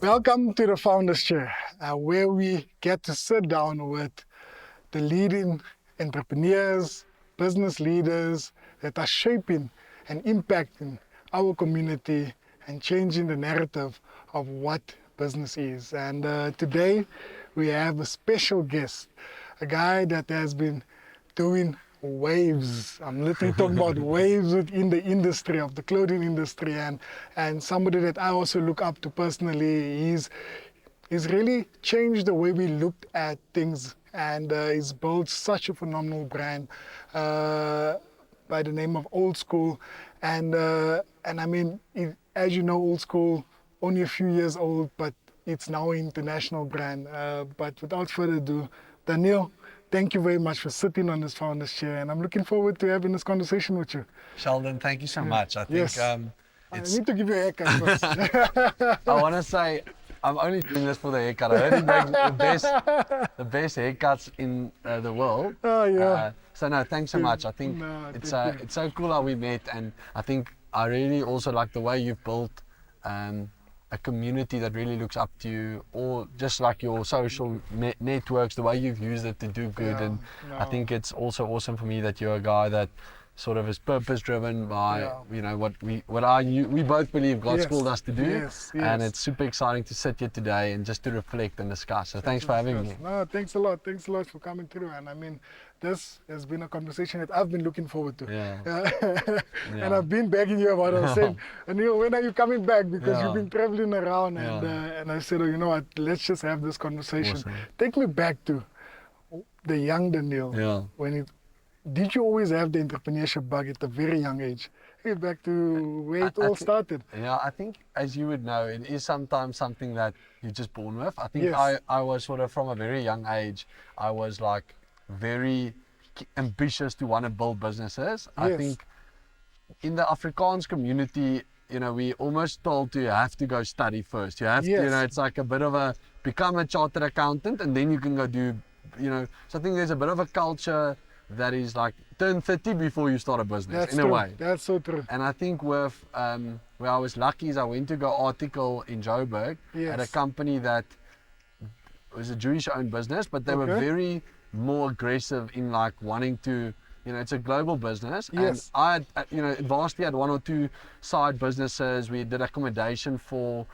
Welcome to the Founders Chair, where we get to sit down with the leading entrepreneurs, business leaders that are shaping and impacting our community and changing the narrative of what business is. And today we have a special guest, a guy that has been doing waves. I'm literally talking about waves within the industry of the clothing industry, and somebody that I also look up to personally. He's really changed the way we looked at things, and he's built such a phenomenal brand by the name of Old School. And I mean, as you know, Old School only a few years old, but it's now an international brand. But without further ado, Daneel, thank you very much for sitting on this Founders Chair, and I'm looking forward to having this conversation with you. Sheldon, thank you so much. I think Yes. I need to give you a haircut first. I want to say I'm only doing this for the haircut. I heard he makes the best haircuts in the world. Oh, yeah. So no, thanks so much. I think No, it's thank you. so cool how we met, and I think I really also like the way you've built a community that really looks up to you, or just like your social networks, the way you've used it to do good. Yeah, And no. I think it's also awesome for me that you're a guy that sort of is purpose driven by what we both believe God's Yes, called us to do. yes, And yes. it's super exciting to sit here today and just to reflect and discuss. So thanks for having me. No, thanks a lot. Thanks a lot for coming through. And I mean, this has been a conversation that I've been looking forward to. Yeah. And I've been begging you about it. I was saying, Daneel, when are you coming back? Because Yeah. you've been traveling around. Yeah. And I said, oh, you know what? Let's just have this conversation. Awesome. Take me back to the young Daneel. Yeah. Did you always have the entrepreneurship bug at a very young age? Hey, back to where it all started. Yeah, I think, as you would know, it is sometimes something that you're just born with. I think Yes. I was sort of from a very young age, I was like very ambitious to want to build businesses. I Yes. think in the Afrikaans community, we almost told you have to go study first. You have to, Yes. it's like a bit of a, become a chartered accountant and then you can go do, so I think there's a bit of a culture that is like turn 30 before you start a business. That's in true. a way. That's so true. And I think with where I was lucky is I went to go article in Joburg at a Yes. company that was a Jewish-owned business, but they were Okay. very more aggressive in like wanting to, it's a global business. Yes. And I had, Varsity had one or two side businesses. We did accommodation for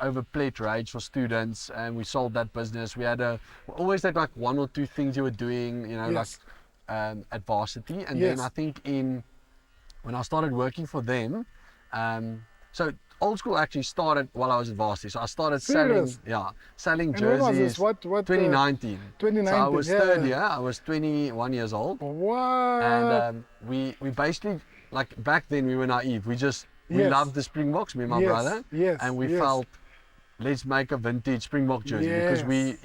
over plate rates for students, and we sold that business. We always had like one or two things you were doing, Yes. like at Varsity. And Yes. then I think when I started working for them, so Old School actually started while I was at Varsity. So I started Serious? selling And when was jerseys. this? What 2019. 2019, So I was yeah. third year. I was 21 years old. What? And we basically, like back then we were naive. We Yes. loved the Springboks, me and my Yes, brother. yes, And we yes. felt, let's make a vintage Springbok jersey. Because we,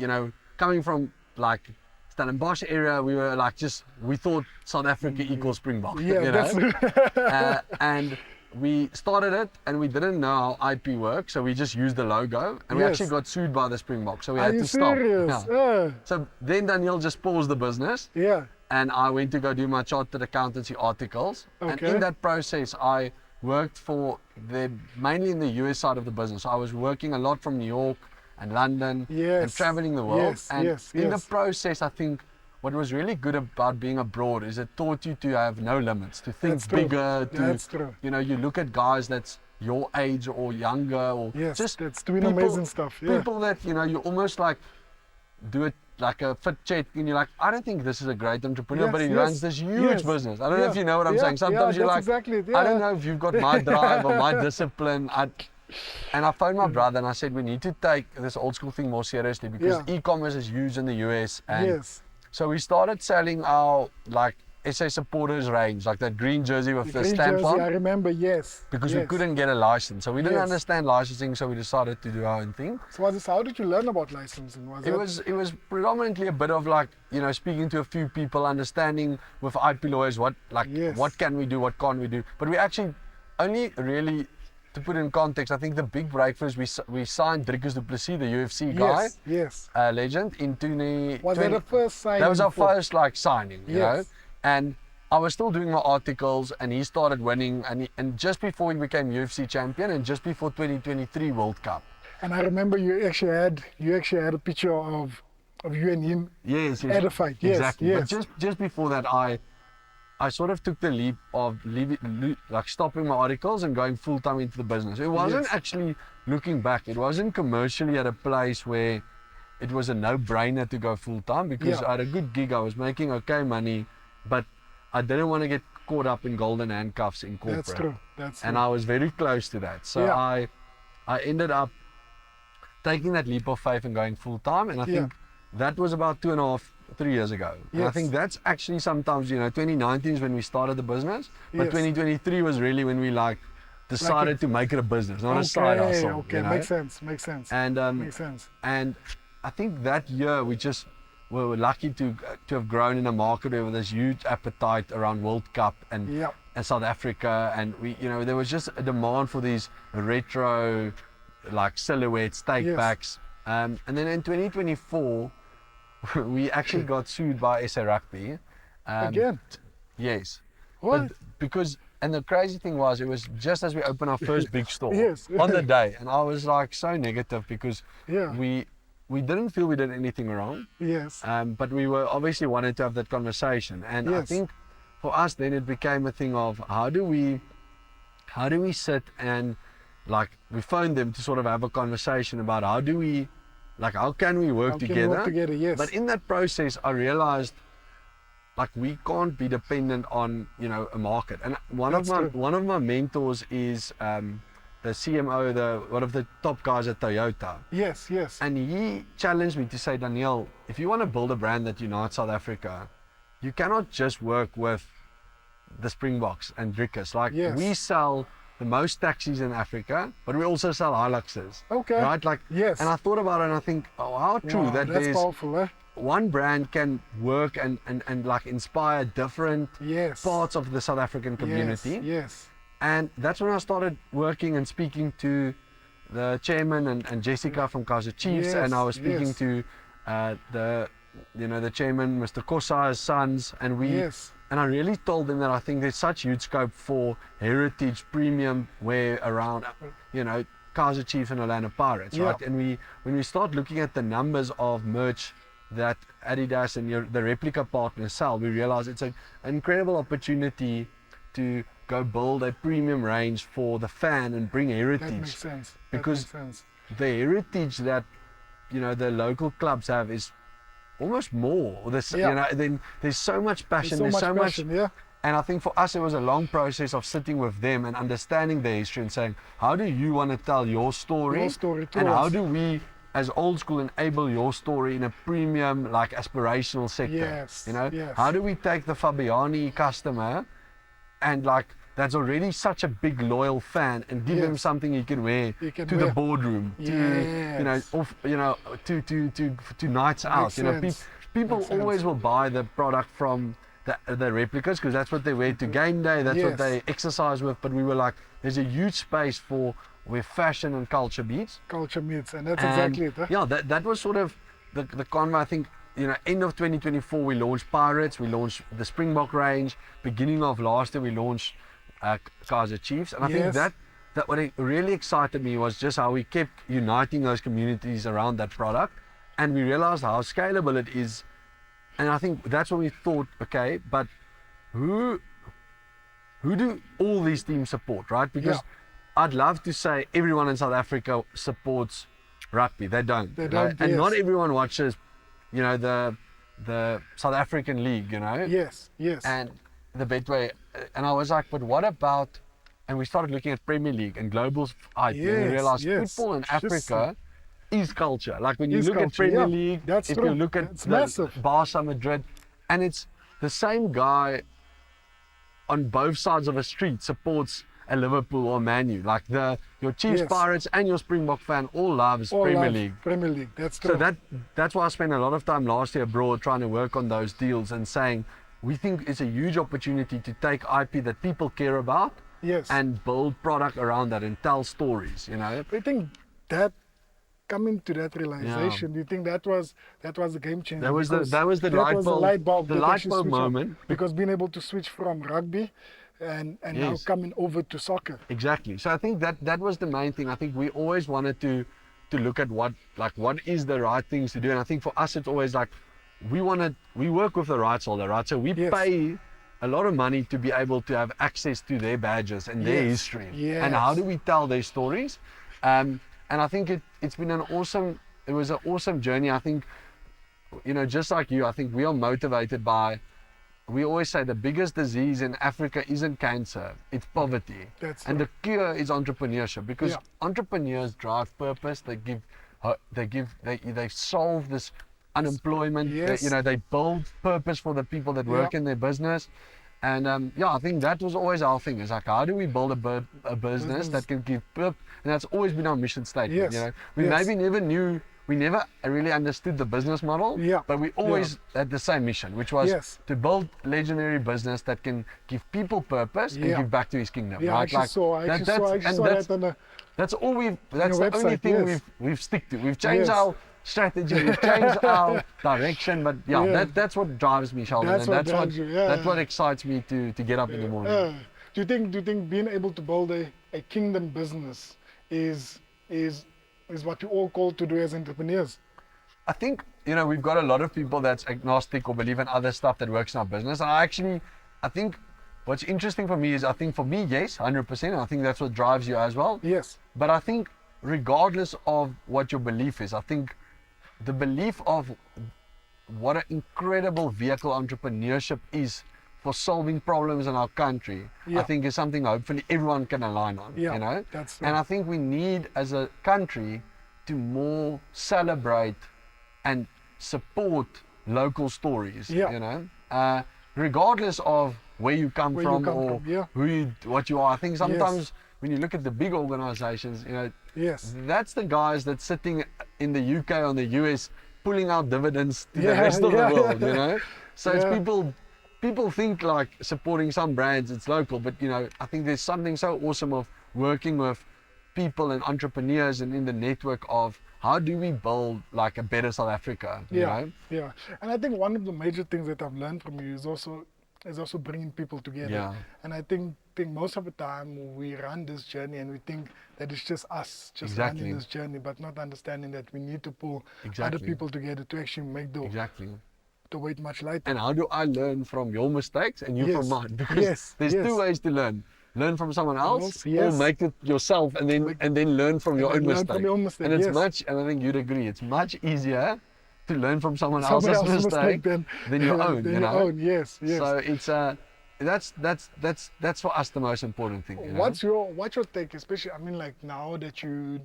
coming from like Stellenbosch area, we were like we thought South Africa equals Springbok. Yeah, that's And we started it and we didn't know how IP works, so we just used the logo and we Yes. actually got sued by the Springbok, so we Are had you to stop. serious? Yeah. So then Daneel just paused the business Yeah. and I went to go do my chartered accountancy articles. And Okay. in that process, I worked for mainly in the US side of the business. So I was working a lot from New York and London and Yes. traveling the world. Yes, And yes, in yes. the process, I think what was really good about being abroad is it taught you to have no limits, to think That's true. bigger, That's true. you look at guys that's your age or younger, or Yes, just that's doing amazing stuff, yeah. People that, you almost like do it like a fit check and you're like, I don't think this is a great entrepreneur, Yes, but he yes, runs this huge yes. business. I don't know if Yeah, you know what I'm yeah, saying. Sometimes yeah, you're like, that's exactly it, I don't yeah. know if you've got my drive or my discipline. And I phoned my brother and I said, we need to take this Old School thing more seriously because Yeah. e-commerce is huge in the US. And Yes. so we started selling our like SA supporters range, like that green jersey with the Green stamp jersey, on, I remember, yes. because we yes. couldn't get a license. So we didn't Yes. understand licensing, so we decided to do our own thing. So how did you learn about licensing? It was predominantly a bit of like, speaking to a few people, understanding with IP lawyers what Yes. what can we do, what can't we do. But we actually only really, to put in context, I think the big breakthrough is we signed Dricus du Plessis, the UFC guy, Yes, yes. legend, in 2020. Was that the first signing? That was our for- first like signing, you know. Yes. And I was still doing my articles, and he started winning, and just before he became UFC champion, and just before 2023 World Cup. And I remember you actually had a picture of you and him Yes, at a fight. Yes, exactly. yes. But just before that, I sort of took the leap of like stopping my articles and going full time into the business. It wasn't Yes. actually, looking back, it wasn't commercially at a place where it was a no-brainer to go full time, because Yeah. I had a good gig. I was making okay money, but I didn't want to get caught up in golden handcuffs in corporate. That's true. That's true. And I was very close to that. So Yeah. I ended up taking that leap of faith and going full time. And I think that was about 2.5, 3 years ago. And I Yes. think that's actually sometimes, 2019 is when we started the business, but Yes. 2023 was really when we decided to make it a business, not a side hustle. Okay, makes sense. Makes sense. And Makes sense. and I think that year we just were lucky to have grown in a market where there's huge appetite around World Cup and Yeah. South Africa, and we, there was just a demand for these retro silhouettes, take Yes. backs. And then in 2024 we actually got sued by SA Rugby. Again. Yes. What? But because, and the crazy thing was, it was just as we opened our first big store Yes. on the day, and I was so negative because Yeah. we didn't feel we did anything wrong, Yes. but we were obviously wanted to have that conversation. And I Yes. think for us then it became a thing of how do we sit and we phoned them to sort of have a conversation about how can we work How can we together. work together? Yes. But in that process I realized we can't be dependent on a market. And That's true. one of my mentors is the CMO, one of the top guys at Toyota. Yes. Yes. And he challenged me to say, Daneel, if you want to build a brand that unites South Africa, you cannot just work with the Springboks and Drickers. Yes. We sell the most taxis in Africa, but we also sell Hiluxes. Okay. Right? Yes. And I thought about it and I think, oh, how true Wow, that that's there's powerful, eh? one brand can work and inspire different Yes. parts of the South African community. Yes. And that's when I started working and speaking to the chairman and Jessica from Kaizer Chiefs, Yes, and I was speaking yes. to the chairman, Mr. Kosa's sons, and Yes. and I really told them that I think there's such huge scope for heritage premium wear around, Kaizer Chiefs and Orlando Pirates, Yeah. right? And when we start looking at the numbers of merch that Adidas and the replica partners sell, we realize it's an incredible opportunity to go build a premium range for the fan and bring That heritage. makes sense. Because that makes sense. the heritage that the local clubs have is almost more. Then there's so much passion. There's so much much. passion, yeah. And I think for us it was a long process of sitting with them and understanding their history and saying, how do you want to tell your story? Your story to and us. how do we, as old school, enable your story in a premium, aspirational sector? Yes, yes. How do we take the Fabiani customer and that's already such a big loyal fan and give him Yes. something he can wear He can to wear. the boardroom, Yes. to nights out. sense. People Makes sense. always will buy the product from the replicas because that's what they wear to game day, that's what Yes. they exercise with. But we were there's a huge space for where fashion and culture meets. Culture meets, and that's And exactly it. Huh? yeah, that was sort of the convo. I think end of 2024 we launched Pirates, we launched the Springbok range. Beginning of last year we launched Kaizer Chiefs, and I think Yes. that what really excited me was just how we kept uniting those communities around that product, and we realized how scalable it is. And I think that's when we thought, okay, but who do all these teams support, right? Because I'd love to say everyone in South Africa supports rugby. They don't. They right? don't, And yes. not everyone watches, the South African League, Yes. Yes. and the Betway. And I was like, but what about? And we started looking at Premier League and global IP, and we Yes, realized yes. football in Just- Africa is culture. When you Is look at culture, Premier yeah. League, That's if true. you look at It's massive. Barca, Madrid, and it's the same guy on both sides of a street supports a Liverpool or Man U. Your Chiefs, Yes. Pirates, and your Springbok fan all loves All Premier love League. Premier League. That's true. So that's why I spent a lot of time last year abroad trying to work on those deals and saying we think it's a huge opportunity to take IP that people care about yes. and build product around that and tell stories. I think that coming to that realization, do you think that was the game changer? That was the Because light bulb, light bulb the that light actually bulb switched on. moment. Because being able to switch from rugby and now Yes. coming over to soccer. Exactly. So I think that was the main thing. I think we always wanted to to look at what is the right things to do. And I think for us, it's always like, we work with the rights holder, right? So we pay a lot of money to be able to have access to their badges and their history. And how do we tell their stories? And I think it was an awesome journey. I think, just like you, I think we are motivated by, we always say the biggest disease in Africa isn't cancer, it's poverty. And the cure is entrepreneurship, because entrepreneurs drive purpose. They solve this unemployment. They build purpose for the people that work in their business. And I think that was always our thing. It's like, how do we build a business that can give purpose? And that's always been our mission statement. We never really understood the business model, but we always had the same mission, which was to build legendary business that can give people purpose and give back to his kingdom. Right? I saw that on the That's the only thing we've stick to. We've changed our strategy, we've changed our direction, but that's what drives me, Sheldon. That's what excites me to get up in the morning. Do you think being able to build a kingdom business is what you all called to do as entrepreneurs? I think, we've got a lot of people that's agnostic or believe in other stuff that works in our business. And I think what's interesting for me is, I think for me, yes, 100%. I think that's what drives you as well. Yes. But I think regardless of what your belief is, I think the belief of what an incredible vehicle entrepreneurship is for solving problems in our country, I think is something hopefully everyone can align on. That's And I think we need, as a country, to more celebrate and support local stories. Regardless of where you come from or what you are. I think sometimes when you look at the big organizations, that's the guys that's sitting in the UK or the US pulling out dividends to the rest of the world. So it's people think like supporting some brands, it's local, but I think there's something so awesome of working with people and entrepreneurs and in the network of how do we build like a better South Africa. And I think one of the major things that I've learned from you is also bringing people together. And I think most of the time we run this journey and we think that it's just us running this journey, but not understanding that we need to pull other people together to actually make the weight much lighter. And how do I learn from your mistakes and you from mine? Because there's two ways to learn. Learn from someone else or make it yourself and then learn from your own mistake. And it's and I think you'd agree, it's much easier to learn from someone else's mistake than your own. Yes. So it's that's for us the most important thing. What's your take, especially like now that you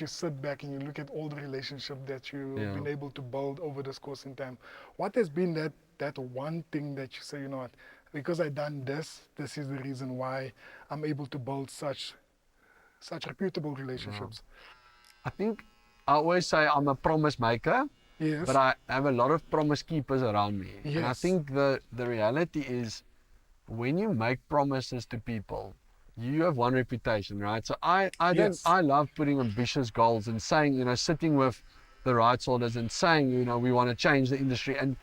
sit back and you look at all the relationship that you've been able to build over this course in time, what has been that one thing that you say, what, because I done this is the reason why I'm able to build such reputable relationships? I think I always say I'm a promise maker. But I have a lot of promise keepers around me. And I think the reality is, when you make promises to people, you have one reputation, right? So I love putting ambitious goals and saying, sitting with the rights holders and saying, we want to change the industry, and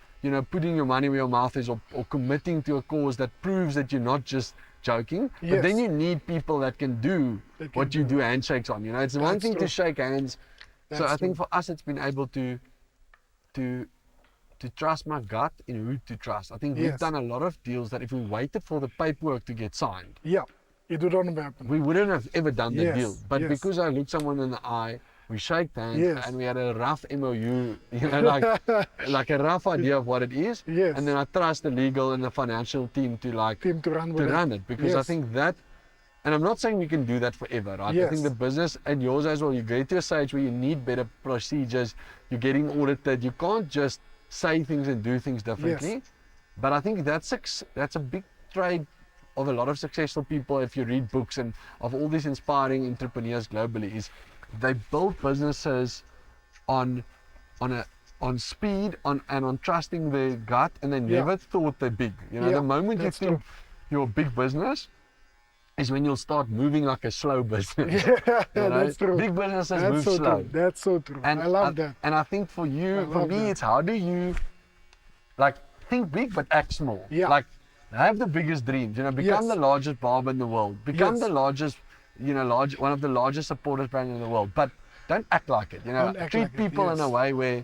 putting your money where your mouth is, or committing to a cause that proves that you're not just joking. But then you need people that can do what you do handshakes on. It's one thing to shake hands. So I think for us, it's been able to trust my gut in who to trust. I think we've done a lot of deals that if we waited for the paperwork to get signed, it wouldn't have happened. We wouldn't have ever done the deal. But because I looked someone in the eye, we shake hands and we had a rough MOU, like a rough idea of what it is. And then I trust the legal and the financial team to run it. Because I think that, and I'm not saying we can do that forever, right? I think the business, and yours as well, you get to a stage where you need better procedures, you're getting audited, you can't just say things and do things differently. But I think that's a big trait of a lot of successful people, if you read books and of all these inspiring entrepreneurs globally, is they build businesses on speed, and on trusting their gut, and they never thought they're big. The moment you think you're a big business is when you'll start moving like a slow business. That's true. Big businesses move slow. That's so true. And I love that. And I think for me, it's how do you think big but act small. Have the biggest dreams. Become the largest barber in the world. Become the largest, one of the largest supporters brand in the world. But don't act like it. You know, Don't act treat like it, people in a yes. way where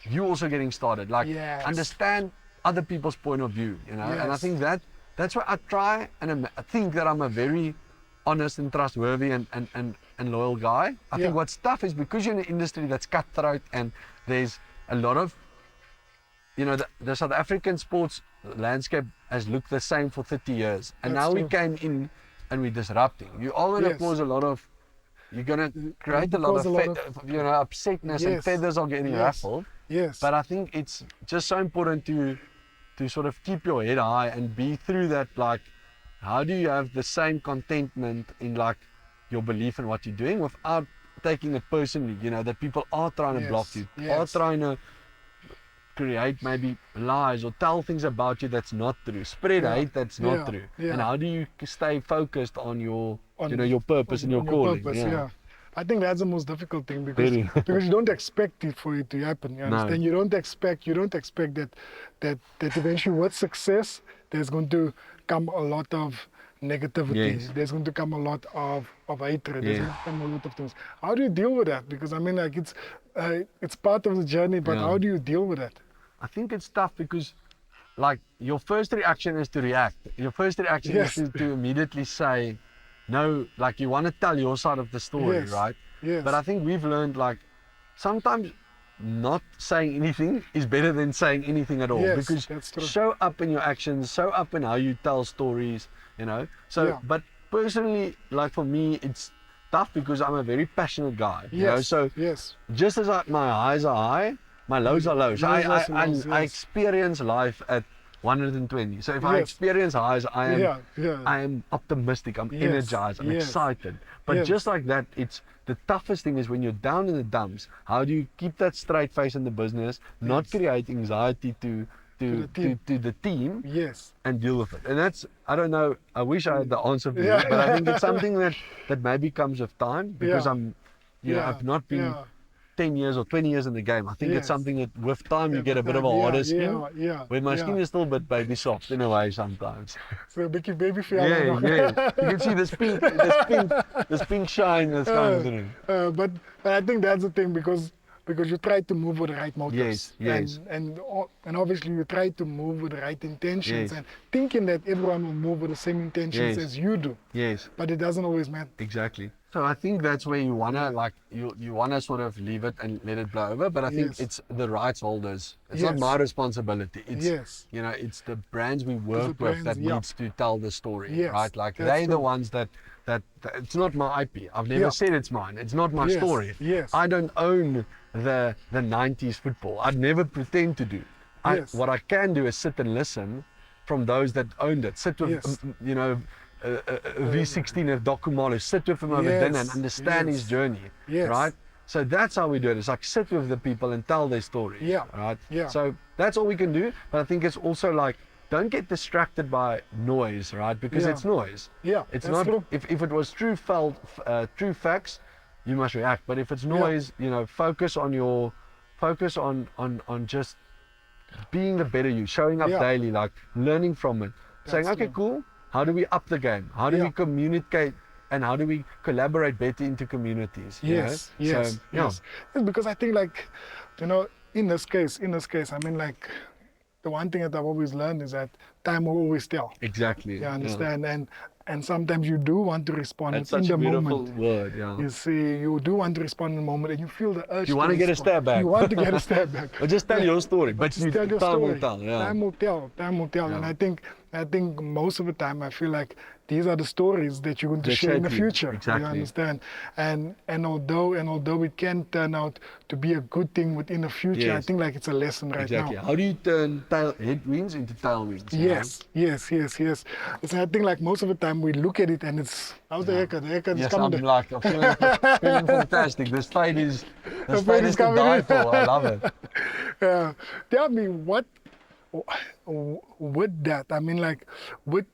you're also getting started. Like Yes. understand other people's point of view. You know, and I Yes. think that's why I try and I think that I'm a very honest and trustworthy and loyal guy. I think Yeah. what's tough is because you're in an industry that's cutthroat and there's a lot of, you know, the South African sports landscape has looked the same for 30 years. And That's now we true. came in and we're disrupting. You are going to Yes. cause a lot of, you're going to create a lot cause of, a lot of- you know, upsetness and Yes. feathers are getting Yes. ruffled. Yes. But I think it's just so important to sort of keep your head high and be through that. Like, how do you have the same contentment in like your belief in what you're doing without taking it personally? You know, that people are trying to block Yes. you, are Yes. trying to create maybe lies or tell things about you that's not true, spread Yeah. hate that's Yeah. not true. Yeah. And how do you stay focused on your, On- you know, your purpose and your on calling? purpose, yeah. I think that's the most difficult thing because Very. because you don't expect it for it to happen. You understand? You don't expect that eventually with success there's going to come a lot of negativity. Yes. There's going to come a lot of hatred. There's Yes. going to come a lot of things. How do you deal with that? Because I mean, like it's part of the journey, but Yeah. how do you deal with that? I think it's tough because, like, your first reaction is to react. Your first reaction Yes. is to immediately say, no, like you want to tell your side of the story, Yes. right? Yes. But I think we've learned, like, sometimes not saying anything is better than saying anything at all. Yes, Because that's true. show up in your actions, show up in how you tell stories, you know? So, Yeah. but personally, like for me, it's tough because I'm a very passionate guy, you know? Yes. So Yes. just as my highs are high, my lows are low. So Lows are lows, I yes. experience life at 120. So if I Yes. experience highs, Yeah. Yeah. I am optimistic, I'm Yes, energized, I'm yes, excited. But yes. just like that, it's the toughest thing is when you're down in the dumps, how do you keep that straight face in the business, not Yes. create anxiety to the team Yes. and deal with it. And that's, I don't know, I wish I had the answer for Yeah. you, but I think it's something that maybe comes with time because Yeah. you know, Yeah. I've not been Yeah. 10 years or 20 years in the game. I think it's Yes. something that with time you At get the a bit of a time, harder yeah, skin. yeah, Where my yeah. skin is still a bit baby soft in a way sometimes. So a big baby feel. Yeah, yeah. You can see this pink shine that's coming through. But I think that's the thing because you try to move with the right motives. Yes, yes. And obviously you try to move with the right intentions Yes. and thinking that everyone will move with the same intentions Yes. as you do. Yes, But it doesn't always matter. exactly. So I think that's where you wanna like you wanna sort of leave it and let it blow over. But I think Yes. it's the rights holders. It's not Yes. my responsibility. It's Yes. you know, it's the brands we work with brands, that yeah. needs to tell the story. Yes, Right? Like that's they're the true. ones that it's not my IP. I've never Yeah. said it's mine. It's not my Yes, story. yes. I don't own the 90s football. I'd never pretend to do. Yes. What I can do is sit and listen from those that owned it. Sit with Yes. you know, V16 of Dokumalo, sit with him over Yes, dinner and understand his yes, journey, yes. right? So that's how we do it. It's like sit with the people and tell their stories, Yeah, right? yeah. So that's all we can do. But I think it's also like, don't get distracted by noise, right? Because Yeah. it's noise. Yeah, It's that's not, true. if it was true facts, you must react. But if it's noise, you know, focus on just being the better you, showing up Yeah. daily, like learning from it, saying, That's okay, true. cool, how do we up the game? How do Yeah. we communicate and how do we collaborate better into communities? you Yes, know? yes, So, yeah. yes. Yes, because I think like, you know, in this case, I mean like, the one thing that I've always learned is that time will always tell. Exactly. You understand? And sometimes you do want to respond That's in such the a beautiful moment. word, yeah. You see, you do want to respond in the moment, and you feel the urge. You want to get a respond. stab back. You want to get a stab back. But just tell your story. But Just you, tell your time story. will tell, yeah. Time will tell. Time will tell. Yeah. And I think most of the time I feel like these are the stories that you're going to They share in the shape you. future. Exactly. You understand? And although it can turn out to be a good thing within the future, I Yes. think like it's a lesson right Exactly. now. How do you turn headwinds into tailwinds? you know? Yes. So I think like most of the time we look at it and it's how's the haircut? The haircut is Yes, coming. I'm like, I'm feeling fantastic. This fade is to coming die in. for. I love it. Tell me what with that. I mean, like with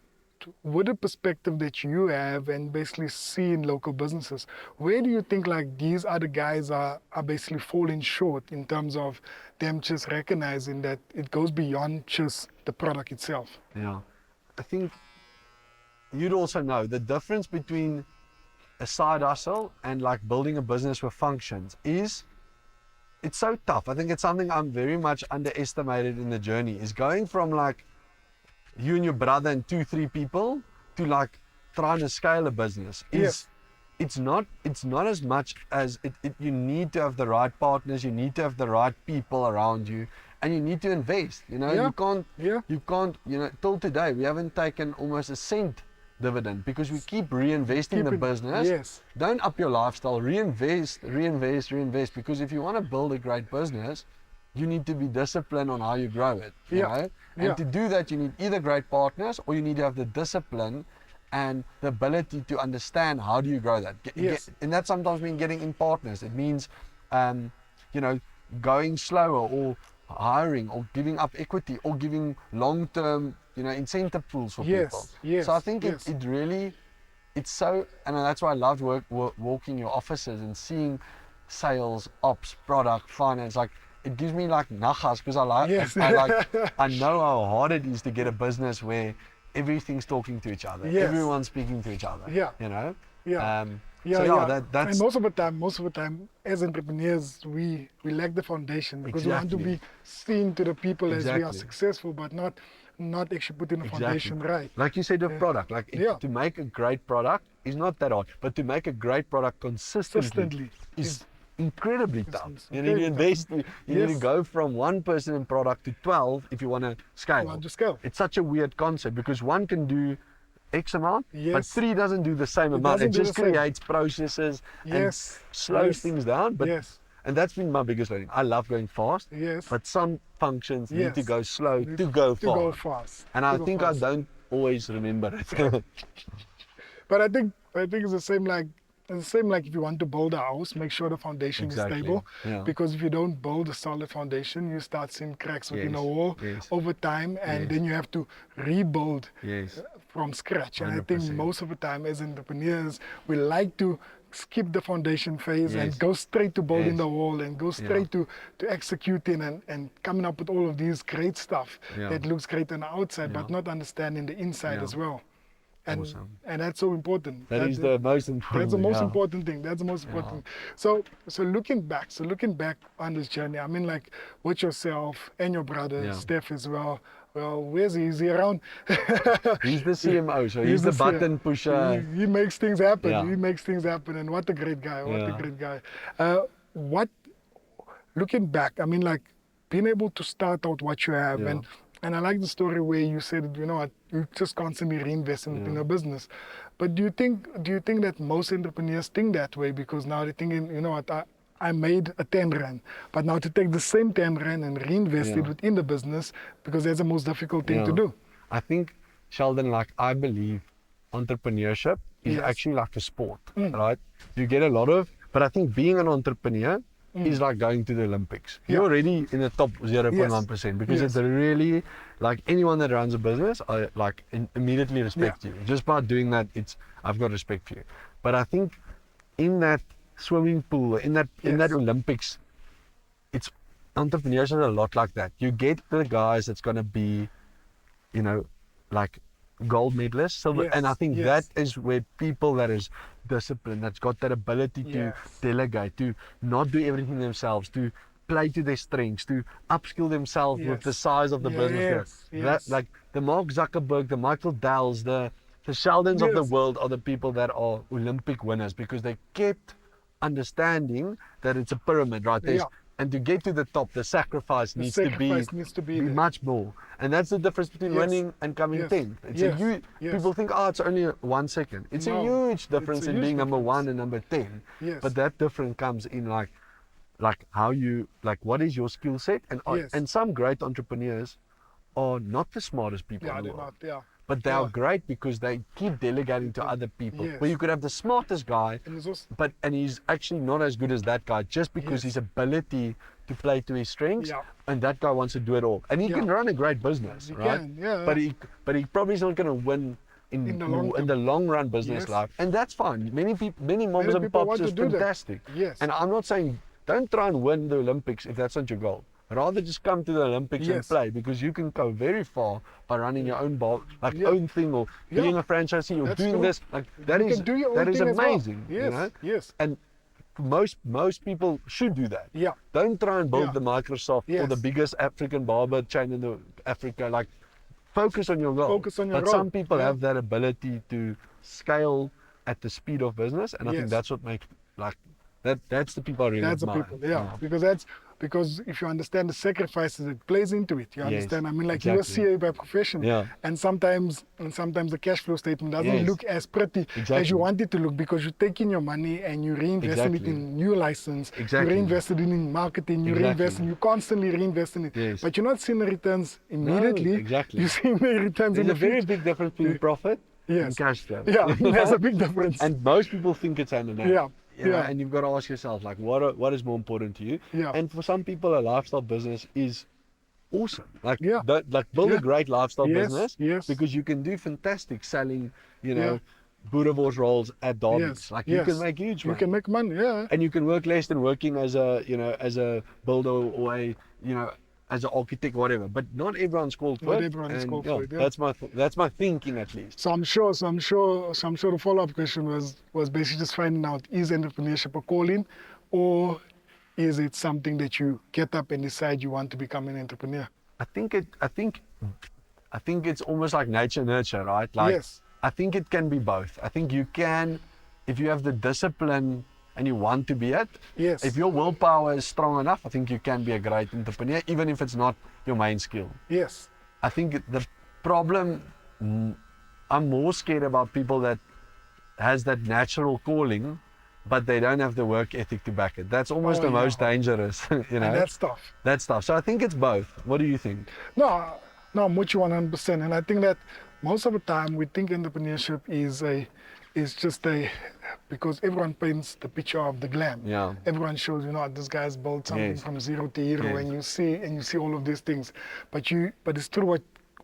the perspective that you have and basically see in local businesses, where do you think like these other guys are basically falling short in terms of them just recognizing that it goes beyond just the product itself? Yeah. I think you'd also know the difference between a side hustle and like building a business with functions is, it's so tough. I think it's something I'm very much underestimated in the journey, is going from like you and your brother and 2-3 people to like trying to scale a business is Yes. it's not as much as you need to have the right partners, you need to have the right people around you, and you need to invest. You know, Yeah. you can't, you know, till today we haven't taken almost a cent dividend because we keep reinvesting the business. Yes. Don't up your lifestyle, reinvest, because if you want to build a great business, you need to be disciplined on how you grow it, you Yeah. know? And Yeah. to do that, you need either great partners or you need to have the discipline and the ability to understand how do you grow that. Yes. And that sometimes means getting in partners. It means, you know, going slower or hiring or giving up equity or giving long-term, you know, incentive pools for Yes. people. Yes. So I think Yes. it really, it's so, and that's why I loved walking your offices and seeing sales, ops, product, finance. Like it gives me like nachas because I like, Yes. I know how hard it is to get a business where everything's talking to each other, Yes. everyone's speaking to each other. Yeah. You know. Yeah. So yeah, that's and most of the time, as entrepreneurs, we lack the foundation because we want to Exactly. be seen to the people as we are Exactly. successful, but not actually putting the foundation right. Like you said, with product, like Yeah. to make a great product is not that hard, but to make a great product consistently is incredibly tough. You need to incredibly invest. You need to Yes. go from 1% in product to 12 if you want to scale. Want to scale. It's such a weird concept because one can do X amount, but Yes. 3 doesn't do the same amount. doesn't It do just the same. creates processes and Yes. slows Yes. things down. But Yes. and that's been my biggest learning. I love going fast, Yes. but some functions need to Yes. go slow Need to go to fast. go fast. And To I go think fast. I don't always remember it. But I think it's the same like if you want to build a house, make sure the foundation Exactly, is stable. yeah. Because if you don't build a solid foundation, you start seeing cracks within Yes, the wall yes. over time, and Yes. then you have to rebuild Yes. from scratch. And I think 100%. most of the time as entrepreneurs, we like to skip the foundation phase and Yes. go straight to building Yes. the wall and go straight to executing and coming up with all of these great stuff Yeah. that looks great on the outside, but Yeah. not understanding the inside Yeah. as well. And, Awesome. and that's so important. That is the most important. That's the most yeah. important thing. That's the most important. So looking back on this journey, I mean, like with yourself and your brother Yeah. Steph as well. Well, where's he? Is he around? He's the CMO, so he's the CMO. button pusher. He makes things happen. Yeah. He makes things happen, and what a great guy! What a Yeah. great guy! Looking back, I mean, like being able to start out what you have, Yeah. and I like the story where you said, you know what, you just constantly reinvesting in Yeah. a business. But do you think that most entrepreneurs think that way because now they're thinking, you know what, I made a 10 rand, but now to take the same 10 rand and reinvest it Yeah. within the business because that's the most difficult thing to Yeah. do. I think, Sheldon, like I believe entrepreneurship is Yes. actually like a sport, right? You get a lot of, but I think being an entrepreneur is like going to the Olympics. Yeah. You're already in the top 0.1% because Yes. it's really like anyone that runs a business, I like immediately respect you. Just by doing that, I've got respect for you. But I think in that swimming pool, in that Olympics, it's entrepreneurship is a lot like that. You get the guys that's gonna be, you know, like gold medalists, silver, Yes, and I think yes. that is where people that is disciplined, that's got that ability to Yes. delegate, to not do everything themselves, to play to their strengths, to upskill themselves with the Yes. size of the business. Yes, That, yes. like the Mark Zuckerberg, the Michael Dells, the Sheldons of the Yes. world are the people that are Olympic winners because they kept understanding that it's a pyramid, right? Yeah. And to get to the top, the sacrifice needs to sacrifice be, needs to be there. much more. And that's the difference between Yes. winning and coming Yes. 10th. It's Yes. a huge, Yes. people think, oh, it's only 1 second. It's a No, huge difference it's a in huge being number difference. 1 and number 10. Yes. But that difference comes in like how you, like what is your skill set? Yes. And some great entrepreneurs are not the smartest people Yeah, in the they're world. not. Yeah. But they are Yeah. great because they keep delegating to other people. Yes. Where you could have the smartest guy, And it's also, and he's actually not as good as that guy just because Yes. his ability to play to his strengths, Yeah. and that guy wants to do it all. And he Yeah. can run a great business, He right? can, yeah. But he probably is not going to win In the long in the long run business Yes. life, and that's fine. Many moms and people pops want is to do that. fantastic. Yes. And I'm not saying don't try and win the Olympics if that's not your goal. rather just come to the Olympics and Yes. play, because you can go very far by running your own Yeah. own thing, or being a franchisee, or That's doing true. this. Like that You is can do your that own is thing as well. amazing. Yes, You know? yes. And most people should do that. Yeah. Don't try and build Yeah. the Microsoft or the Yes. biggest African barber chain in the Africa. Like, focus on your goal. Focus on your but goal. some people Yeah. have that ability to scale at the speed of business, and I think Yes. that's what makes that's the people I really That's the admire. people, yeah. Because if you understand the sacrifices that plays into it, you Yes, understand. I mean, like you're a exactly. CA by profession, Yeah. and sometimes the cash flow statement doesn't Yes. look as pretty as Exactly. you want it to look, because you're taking your money and you reinvesting it Exactly. in new license, Exactly. you reinvested it in marketing, you Exactly. you constantly reinvest in it, Yes. but you're not seeing the returns immediately. exactly. You're seeing the returns in There's a the very future. big difference between profit Yes. and cash flow. Yeah, You there's know? a big difference. And most people think it's hand in hand. Yeah, You know, yeah. and you've got to ask yourself, like, what is more important to you? Yeah. And for some people, a lifestyle business is awesome. Like, Yeah. build Yeah. a great lifestyle Yes, business, yes. because you can do fantastic selling, you know, Yeah. boerewors rolls at Derby's. Yes, Like, you yes. can make huge You money. can make money, yeah. And you can work less than working as a builder, or as an architect, whatever. But not everyone's called for Not it. everyone is and, called yeah, for it, yeah. That's my thinking, at least. So I'm sure the follow-up question was basically just finding out, is entrepreneurship a calling, or is it something that you get up and decide you want to become an entrepreneur? I think it's almost like nature nurture, right? Like, Yes. I think it can be both. I think you can, if you have the discipline and you want to be it. Yes. If your willpower is strong enough, I think you can be a great entrepreneur, even if it's not your main skill. Yes. I think the problem, I'm more scared about people that has that natural calling, but they don't have the work ethic to back it. That's almost Oh, the yeah. most dangerous, you know. And that's tough. That's tough. So I think it's both. What do you think? No, I'm with you 100%. And I think that most of the time we think entrepreneurship is just because everyone paints the picture of the glam. Yeah. Everyone shows, this guy's built something Yes. from zero to hero, Yes. and you see all of these things. But it's true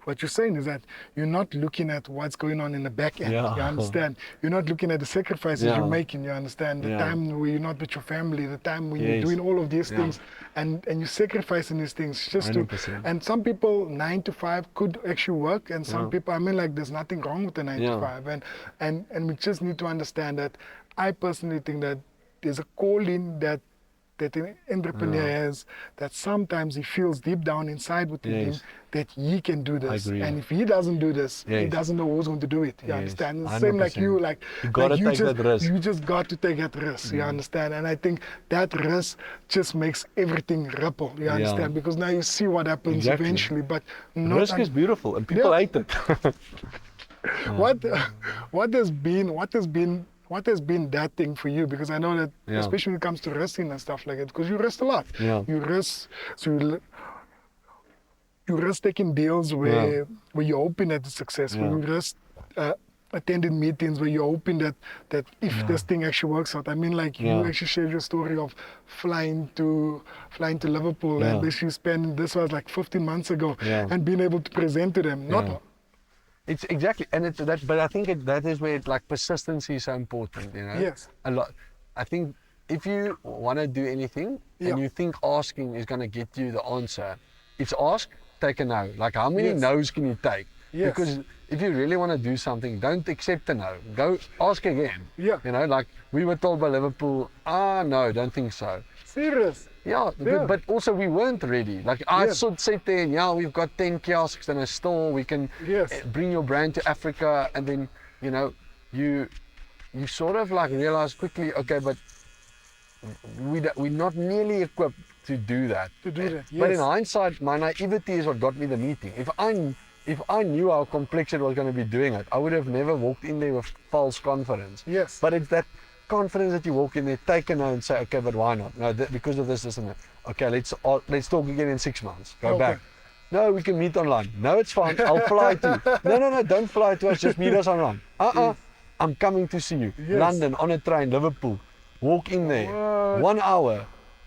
what you're saying is that you're not looking at what's going on in the back end. Yeah. You understand? You're not looking at the sacrifices Yeah. you're making. You understand? The Yeah. time where you're not with your family, the time when you're Yes. doing all of these Yeah. things, and you're sacrificing these things just to. 100%. And some people 9 to 5 could actually work, and some Yeah. people, I mean, like there's nothing wrong with the 9 Yeah. to 5, and we just need to understand that. I personally think that there's a calling that an entrepreneur has, that sometimes he feels deep down inside within him Yes. that he can do this. agree. And if he doesn't do this, he Yes. doesn't know who's going to do it. You Yes, understand? It's the same like 100%. you, like You gotta like take just, that risk. You just got to take that risk. You understand? And I think that risk just makes everything ripple. You understand? Because now you see what happens Exactly. eventually. But not Risk is beautiful, and people Yeah. hate it. what has been that thing for you? Because I know that, Yeah. especially when it comes to wrestling and stuff like that, because you rest a lot. Yeah. You rest, you risk taking deals where you're hoping that it's successful. Yeah. You risk attending meetings where you're hoping that if this thing actually works out. I mean, like you Yeah. actually shared your story of flying to Liverpool Yeah. and basically spending, this was like 15 months ago, Yeah. and being able to present to them. Yeah. It's exactly, and it's that. But I think that is where like persistency is so important. You know. Yes. A lot. I think if you want to do anything Yeah. and you think asking is going to get you the answer, it's ask, take a no. Like, how many Yes. no's can you take? Yes. Because if you really want to do something, don't accept a no. Go ask again. Yeah. You know, like we were told by Liverpool, no, don't think so. Serious. Yeah, Yeah. but also we weren't ready. Like I Yeah. sort of said there, we've got 10 kiosks and a store. We can Yes. bring your brand to Africa, and then you sort of like realize quickly, okay, but we're not nearly equipped to do that. To do that, But in yes. hindsight, my naivety is what got me the meeting. If I knew how complex it was going to be doing it, I would have never walked in there with false confidence. Yes. But it's that confidence that you walk in there, take a no and say, okay, but why not? No, because of this, and that. Okay, let's talk again in 6 months. Go Okay. back. No, we can meet online. No, it's fine. I'll fly to you. No, don't fly to us. Just meet us online. I'm coming to see you. Yes. London, on a train, Liverpool. Walk in there. What? 1 hour.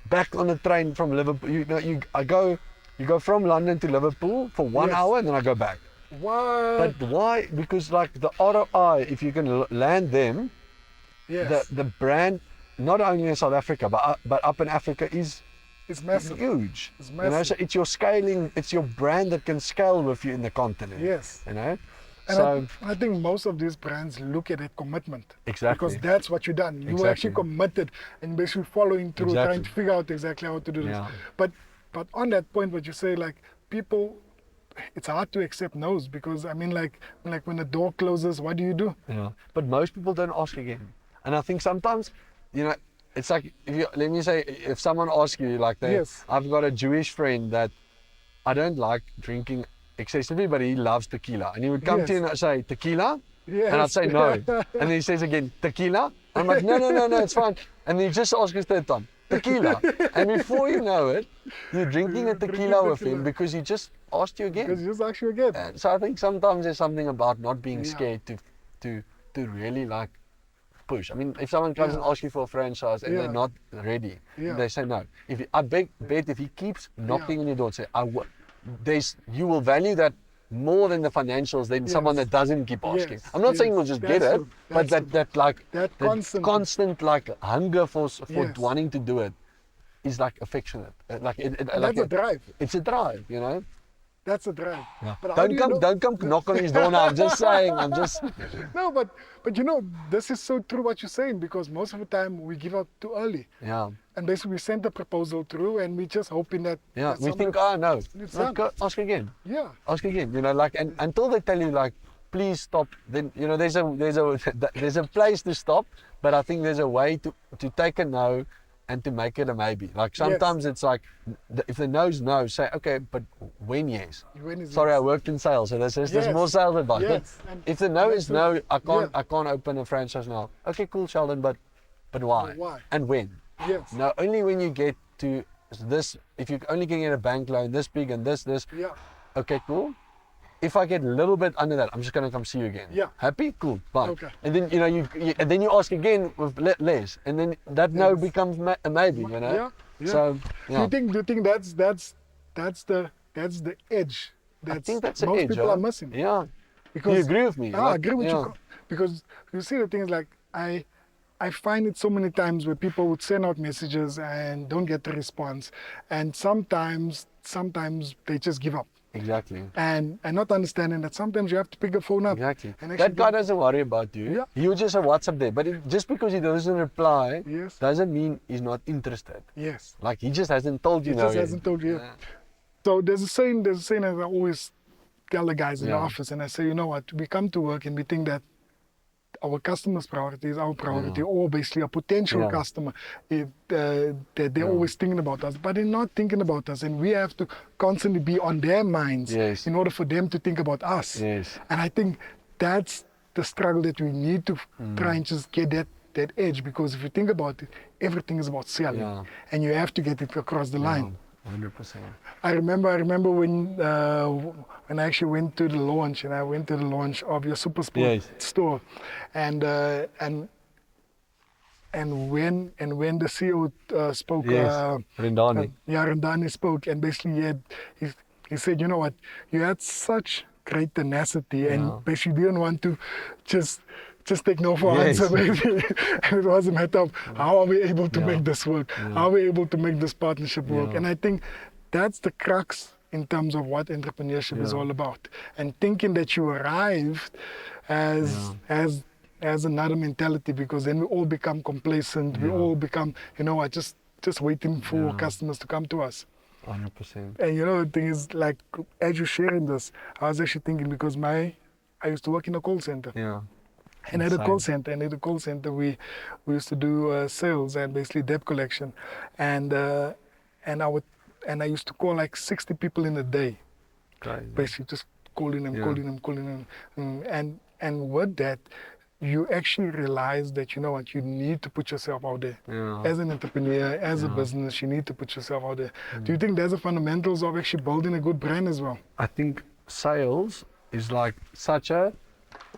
Back on a train from Liverpool. You go from London to Liverpool for 1 Yes. hour, and then I go back. What? But why? Because like the ROI, if you can land them, yes. the brand, not only in South Africa, but up in Africa is It's massive. huge. It's You know, massive. so it's your scaling, it's your brand that can scale with you in the continent. Yes. You know, And so I think most of these brands look at that commitment. Exactly. Because that's what you've done. You Exactly. actually committed and basically following through, Exactly. trying to figure out exactly how to do this. Yeah. But on that point, what you say, like people, it's hard to accept no's because I mean, like when the door closes, what do you do? Yeah. But most people don't ask again. And I think sometimes, you know, it's like, let me say, if someone asks you, like, Yes. I've got a Jewish friend that I don't like drinking excessively, but he loves tequila. And he would come to you and say, tequila? Yes. And I'd say, no. And then he says again, tequila? I'm like, no, it's fine. And then he just asks us third time, tequila. And before you know it, you're drinking a tequila with him because he just asked you again. Because you just actually again. And so I think sometimes there's something about not being Yeah. scared to really like push. I mean, if someone comes and asks you for a franchise and Yeah. they're not ready, Yeah. they say no. I bet if he keeps knocking on your door and say, you will value that more than the financials than someone that doesn't keep asking. Yes, I'm not saying yes. we'll just That's get it, true. but That's that constant- constant like hunger for Yes. wanting to do it is like affectionate. Like And that's a drive. It's a drive, you know. That's a drive. Yeah. But how do you know? Don't come knock on his door now. I'm just saying. No, but you know, this is so true what you're saying because most of the time we give up too early. Yeah. And basically we send the proposal through and we just hoping that Yeah, that we somebody- think, oh no, It's no, done. go, ask again, Yeah. ask again. You know, like, and until they tell you, like, please stop. Then you know, there's a place to stop, but I think there's a way to take a no, and to make it a maybe. Like sometimes it's like, if the no's no, say okay, but when yes. When is Sorry, yes? I worked in sales, so there's Yes. more sales advice. Yes. But And if the no that's is no, it. I Yeah. can't open a franchise now. Okay, cool, Sheldon, but why? Why? And when? Yes. No, only when you get to this, if you only can get a bank loan this big and this, Yeah. okay, cool. If I get a little bit under that, I'm just gonna come see you again. Yeah. Happy? Cool. Bye. Okay. And then you know and then you ask again with less, and then that no Yes. becomes a maybe. You know. Yeah. Yeah. So yeah. Do you think that's the edge I that think that's the most edge, people huh? are missing? Yeah. Because You agree with me? I agree with yeah. you because you see the thing is like I find it so many times where people would send out messages and don't get the response, and sometimes they just give up Exactly. and not understanding that sometimes you have to pick the phone up. Exactly. And actually That guy doesn't worry about you. Yeah. He'll just have WhatsApp there. But just because he doesn't reply Yes. doesn't mean he's not interested. Yes. Like he just hasn't told you He no just yet. hasn't told you. Yeah. So there's a saying that I always tell the guys in the Yeah. office, and I say, you know what, we come to work and we think that our customer's priority is our priority, or basically a potential Yeah. customer, that they're always thinking about us, but they're not thinking about us, and we have to constantly be on their minds Yes. in order for them to think about us. Yes. And I think that's the struggle that we need to try and just get that edge, because if you think about it, everything is about selling, Yeah. and you have to get it across the line. 100%. I remember when I actually went to the launch, and I went to the launch of your SuperSport Yes. store, and when the CEO spoke, Yes. Rendani. Randani spoke, and basically he said, you know what, you had such great tenacity, Yeah. and basically didn't want to just take no for Yes. answer, maybe. And it was a matter of how are we able to Yeah. make this work? Yeah. How are we able to make this partnership work? Yeah. And I think that's the crux in terms of what entrepreneurship is Yeah. all about. And thinking that you arrived as another mentality, because then we all become complacent. We Yeah. all become, you know what, just waiting for Yeah. customers to come to us. 100%. And you know, the thing is, like, as you're sharing this, I was actually thinking, because I used to work in a call center. Yeah. And at a Same. call center, we used to do sales and basically debt collection, and I used to call like 60 people in a day, Crazy. basically just calling them, Yeah. calling them, and with that, you actually realize that, you know what, you need to put yourself out there. Yeah. As an entrepreneur, as a Yeah. business, you need to put yourself out there. Do you think there's the fundamentals of actually building a good brand as well? I think sales is like such a,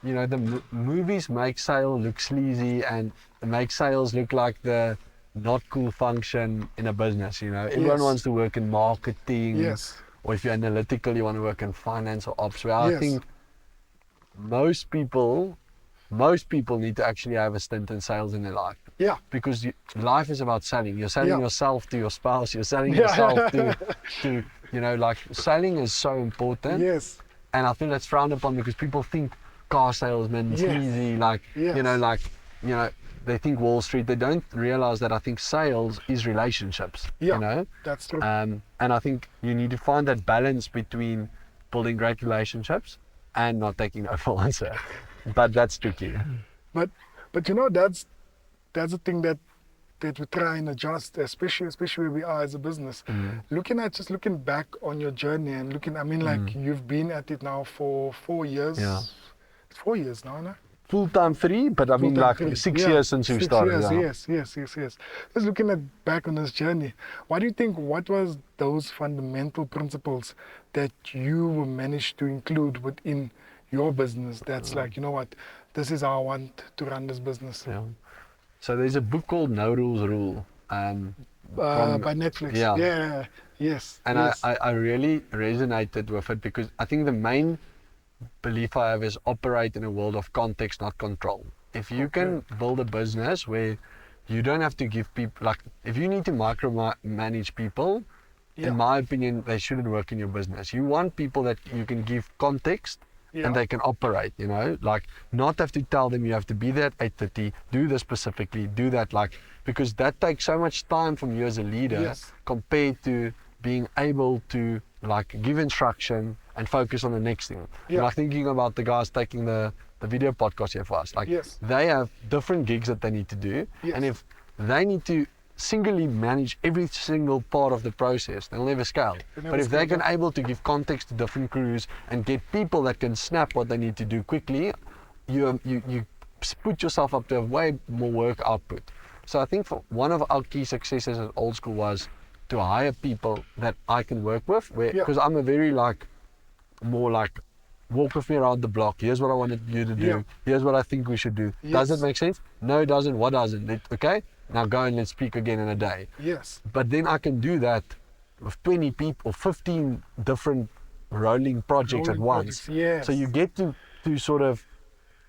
you know, the movies make sales look sleazy and make sales look like the not cool function in a business, you know. Everyone Yes. wants to work in marketing. Yes. Or if you're analytical, you want to work in finance or ops. Where I Yes. think most people most people need to actually have a stint in sales in their life. Yeah. Because life is about selling. You're selling Yeah. yourself to your spouse. You're selling Yeah. yourself to, like selling is so important. Yes. And I think that's frowned upon because people think car salesmen, Yes. sleazy, like, Yes. they think Wall Street. They don't realize that I think sales is relationships, Yeah. That's true. And I think you need to find that balance between building great relationships and not taking no for an answer. But that's tricky. But that's the thing that we try and adjust, especially where we are as a business. Looking back on your journey and like you've been at it now for 4 years. Yeah. It's 4 years now, no? Full-time 3, but I mean Full-time like 3. 6 Yeah, years since we 6 started. years, Yeah. yes. Just looking back on this journey, what do you think, what was those fundamental principles that you managed to include within your business that's like, you know what, this is how I want to run this business? Yeah. So there's a book called No Rules Rule. By Netflix. Yeah. Yes. And yes. I really resonated with it because I think the main belief I have is operate in a world of context, not control. If you can build a business where you don't have to give people, like if you need to micromanage people, in my opinion, they shouldn't work in your business. You want people that you can give context and they can operate, like not have to tell them you have to be there at 8:30, do this specifically, do that, like, because that takes so much time from you as a leader compared to being able to like give instruction and focus on the next thing. Like thinking about the guys taking the video podcast here for us, like they have different gigs that they need to do, and if they need to singularly manage every single part of the process, they'll never scale. But if they can able to give context to different crews and get people that can snap what they need to do quickly, you put yourself up to have way more work output. So I think for one of our key successes at Old School was to hire people that I can work with, because I'm a very more like walk with me around the block. Here's what I wanted you to do. Here's what I think we should do. Does it make sense? No, it doesn't. What doesn't? Okay, now go and let's speak again in a day. But then I can do that with 20 people, 15 different rolling projects at once. So you get to sort of,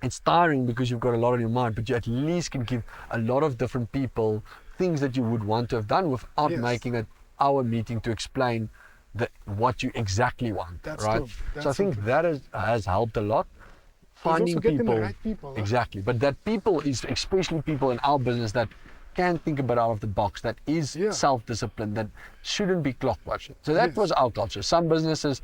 it's tiring because you've got a lot on your mind, but you at least can give a lot of different people things that you would want to have done without making an hour meeting to explain what you exactly want. Right? So I think that has helped a lot. Finding people, the right people, exactly. But that people is especially people in our business that can think a bit out of the box, that is self-disciplined, that shouldn't be clock watching. So that was our culture. Some businesses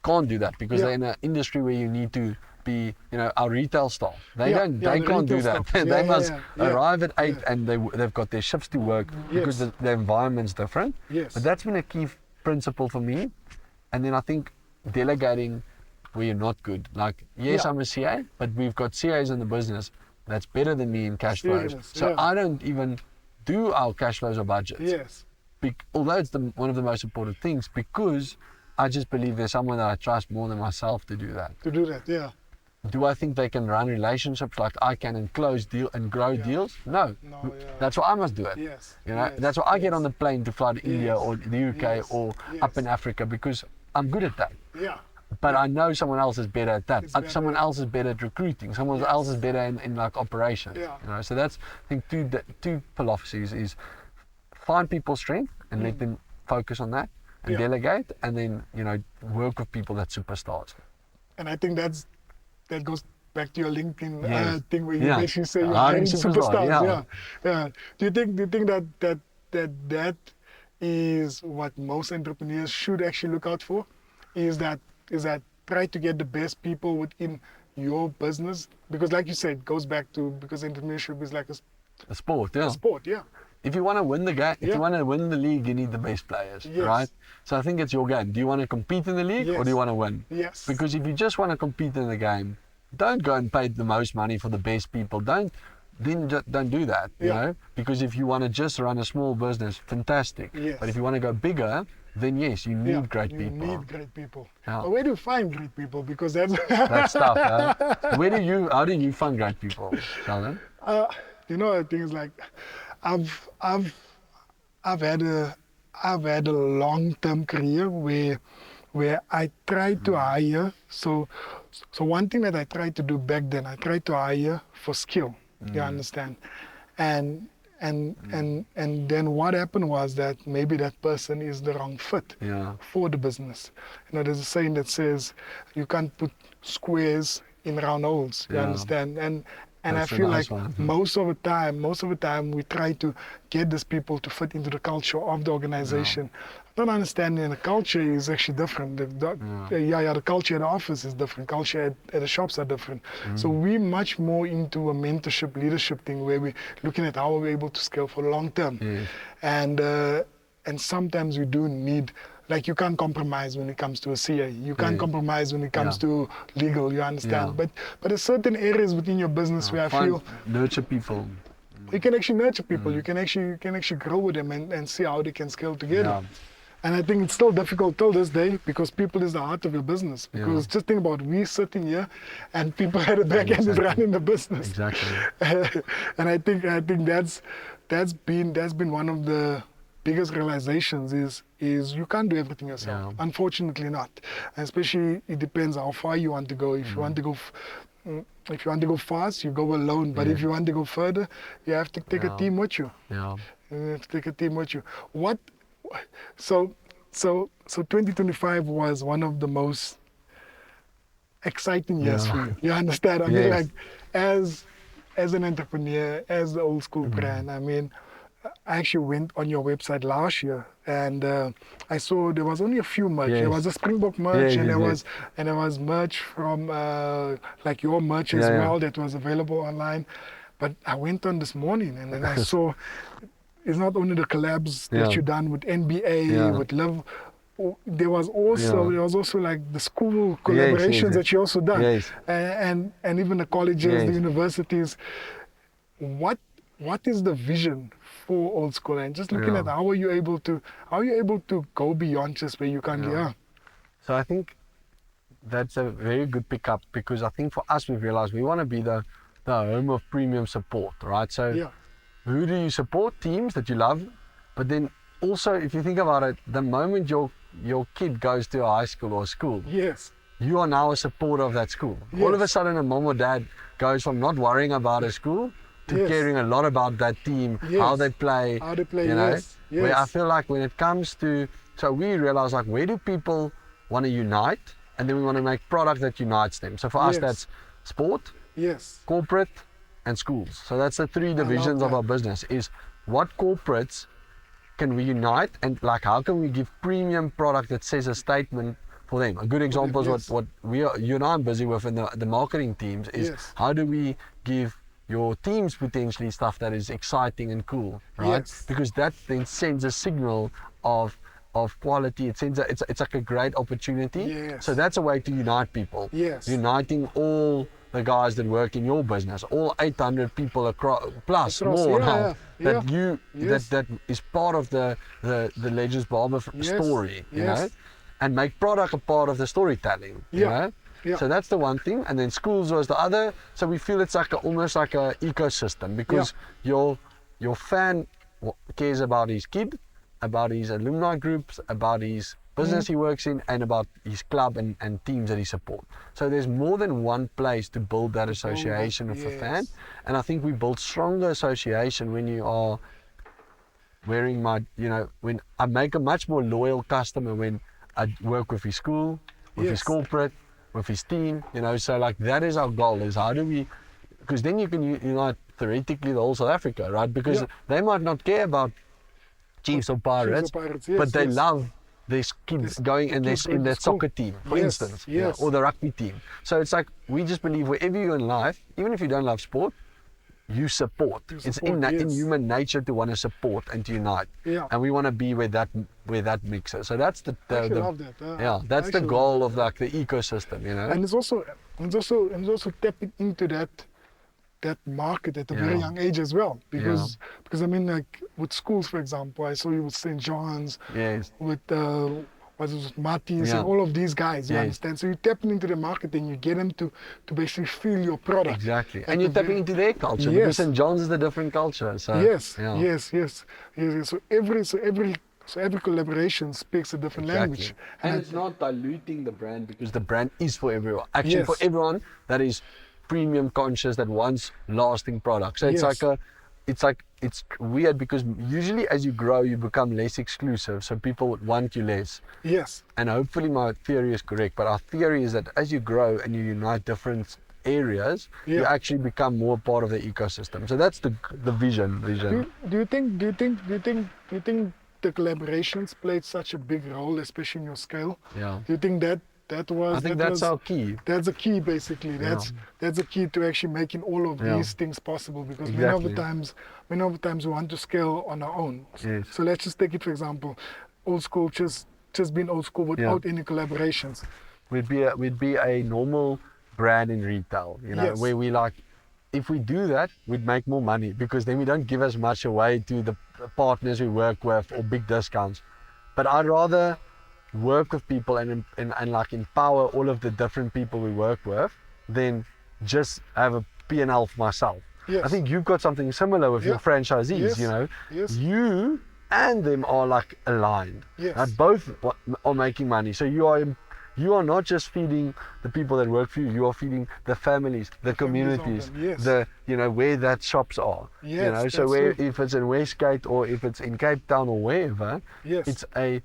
can't do that because they're in an industry where you need to be, our retail staff. They can't do that. They must arrive at 8 and they've got their shifts to work because the environment's different. But that's been a key principle for me. And then I think delegating where you're not good. Like, I'm a CA, but we've got CAs in the business that's better than me in cash flows. So I don't even do our cash flows or budgets. Although it's one of the most important things, because I just believe there's someone that I trust more than myself to do that. Do I think they can run relationships like I can and close deal and grow deals? No. That's why I must do it. That's why I get on the plane to fly to India or the UK or up in Africa, because I'm good at that. But I know someone else is better at that. Someone else is better at recruiting. Someone else is better in like operations. So that's, I think, two philosophies is find people's strength and let them focus on that and delegate, and then work with people that's superstars. And I think that goes back to your LinkedIn thing where you basically say you're hiring superstars. Do you think that is what most entrepreneurs should actually look out for? Is that try to get the best people within your business? Because like you said, it goes back to, because entrepreneurship is like a sport. If you want to win the game, if you want to win the league, you need the best players, right? So I think it's your game. Do you want to compete in the league or do you want to win? Because if you just want to compete in the game, don't go and pay the most money for the best people. Don't do that, because if you want to just run a small business, fantastic. But if you want to go bigger, then yes, you need great people. You need great people. But where do you find great people? Because that's tough. How do you find great people, Sheldon? Things like I've had a long-term career where I try to hire. So So one thing that I tried to do back then, I tried to hire for skill. You understand? And then what happened was that maybe that person is the wrong fit Yeah. for the business. You know, there's a saying that says you can't put squares in round holes. You Yeah. understand? And I That's a feel nice like one. most of the time we try to get these people to fit into the culture of the organization. Not understanding the culture is actually different. The culture at the office is different. Culture at the shops are different. So we're much more into a mentorship, leadership thing where we're looking at how we're able to scale for the long term. Yes. And sometimes we do need, like, you can't compromise when it comes to a CA. You can't compromise when it comes to legal, you understand? Yeah. But there's certain areas within your business where I feel nurture people. you can actually nurture people. You can actually grow with them and see how they can scale together. Yeah. And I think it's still difficult till this day because people is the heart of your business. Because just think about we sitting here and people at the back end is running the business. Exactly. And I think that's been one of the biggest realizations is you can't do everything yourself. Yeah. Unfortunately not. And especially it depends how far you want to go. If you want to go if you want to go fast, you go alone. But if you want to go further, you have to take a team with you. Yeah. You have to take a team with you. So 2025 was one of the most exciting years for you. You understand? I mean, like, as an entrepreneur, as the old school brand, I mean, I actually went on your website last year and I saw there was only a few merch. There was a Springbok merch and there was merch from like your merch as well that was available online. But I went on this morning and then I saw it's not only the collabs that you done with NBA, with Love. There was also like the school collaborations that you also done, and even the colleges, the universities. What is the vision for Old School? And just looking at how are you able to go beyond just where you currently are? So I think that's a very good pickup because I think for us we've realized we want to be the home of premium support, right? So who do you support? Teams that you love, but then also if you think about it, the moment your kid goes to a high school or school, you are now a supporter of that school. All of a sudden a mom or dad goes from not worrying about a school to caring a lot about that team, how they play, you know, where I feel like when it comes to, so we realize like where do people want to unite, and then we want to make product that unites them. So for us that's sport, corporate and schools. So that's the three divisions of our business, is what corporates can we unite and like how can we give premium product that says a statement for them. A good example is what you and I are busy with in the marketing teams is how do we give your teams potentially stuff that is exciting and cool, right? Because that then sends a signal of quality. It sends it's like a great opportunity. So that's a way to unite people. Uniting all the guys that work in your business, all 800 people across more now that is part of the Legends Barber story, you know, and make product a part of the storytelling, you know. So that's the one thing, and then schools was the other. So we feel it's like almost like a ecosystem because your fan cares about his kid, about his alumni groups, about his business he works in, and about his club and teams that he supports. So there's more than one place to build that association with a fan, and I think we build stronger association when you are wearing my, you know, when I make a much more loyal customer when I work with his school, with his corporate, with his team, you know. So like that is our goal, is how do we, because then you can unite theoretically the whole South Africa, right? Because they might not care about Chiefs or Pirates, but they love these kids going in that soccer team, for instance, you know, or the rugby team. So it's like we just believe wherever you're in life, even if you don't love sport, you support. It's in human nature to want to support and to unite, and we want to be where that mixes. So that's the that's the goal of like the ecosystem, you know. And it's also tapping into that market at a very young age as well, because I mean, like with schools, for example, I saw you with St. John's, with Martins and all of these guys, you understand? So you're tapping into the market and you get them to basically feel your product. Exactly. And you're tapping into their culture because St. John's is a different culture. So So every So every collaboration speaks a different language. And I it's not diluting the brand because the brand is for everyone. Actually, for Yes. everyone that is premium conscious, that wants lasting products. So it's Yes. it's weird because usually as you grow, you become less exclusive. So people would want you less. Yes. And hopefully my theory is correct. But our theory is that as you grow and you unite different areas, you Yeah. actually become more part of the ecosystem. So that's the vision. Do you think the collaborations played such a big role, especially in your scale? Yeah. Do you think that was I think that that's was our key. that's the key basically? Yeah. That's the key to actually making all of Yeah. these things possible, because Exactly. many of the times we want to scale on our own. Yes. So let's just take it for example, old school just being old school without any collaborations. We'd be a normal brand in retail, you know, Yes. where we like, if we do that, we'd make more money because then we don't give as much away to the partners we work with or big discounts. But I'd rather work with people and like empower all of the different people we work with than just have a P&L for myself. Yes. I think you've got something similar with your franchisees, Yes. you know. Yes. You and them are like aligned. Yes. Both are making money. So you are not just feeding the people that work for you, you are feeding the families, the communities, Yes. the, you know, where that shops are. Yes, you know, so that's where true. if it's in Westgate or if it's in Cape Town or wherever, Yes. it's a